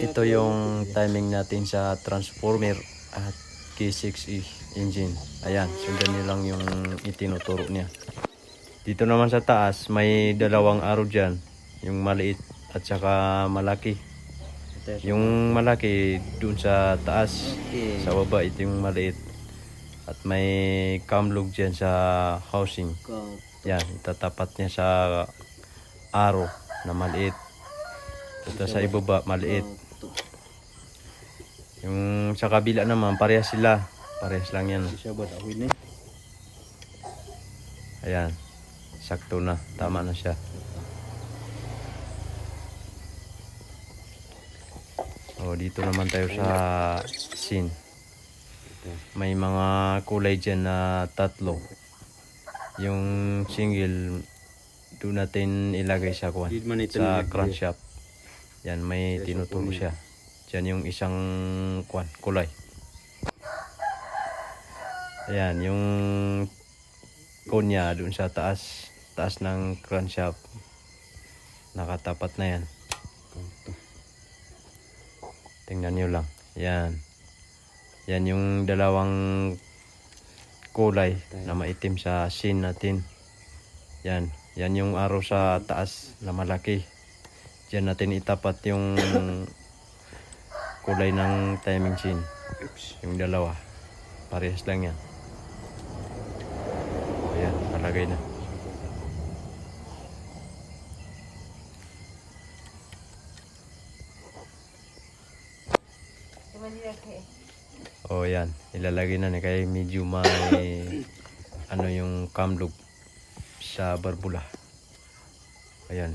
Ito yung timing natin sa transformer at K6E engine. Ayan, sundan nyo lang yung itinuturo niya. Dito naman sa taas, may dalawang arrow dyan. Yung maliit at saka malaki. Yung malaki dun sa taas, sa baba ito yung maliit. At may camlog dyan sa housing. Yan, itatapat niya sa arrow na maliit. Ito sa ibaba, maliit. Yung sa kabila naman, parehas sila. Parehas lang yan. Ayan, sakto na. Tama na siya. O, dito naman tayo sa scene. May mga kulay dyan na tatlo. Yung single, doon natin ilagay sa crankshaft. Yan, may tinuturo siya. Diyan yung isang kulay. Ayan, yung konya doon sa taas ng crankshaft. Nakatapat na yan. Tingnan nyo lang. Yan. Yan yung dalawang kulay na maitim sa scene natin. Yan. Yan yung arrow sa taas na malaki. Diyan natin itapat yung kulay ng timing chain. Yung dalawa. Parehas lang yan. Ayan, palagay na. O yan, ilalagay na kaya medyo may ano yung camlog sa barbula. Ayan.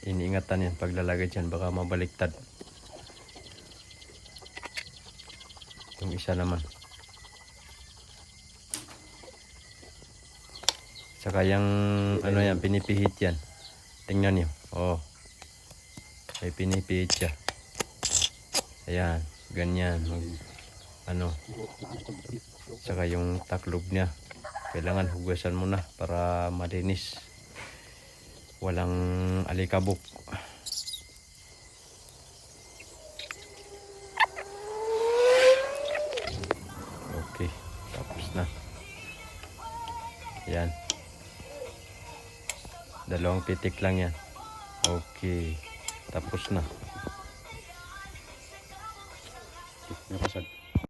Iniingatan yan paglalagay dyan, baka mabaliktad. Yung isa naman. Saka yung ano yan, pinipihit yan. Tingnan nyo. Oh. May pinipihit siya. Ayan, ganyan. Ano. Saka yung taklob niya. Kailangan hugasan mo na para malinis. Walang alikabok. Okay, tapos na. Yan. Dalawang pitik lang yan. Okay, tapos na. Napasag.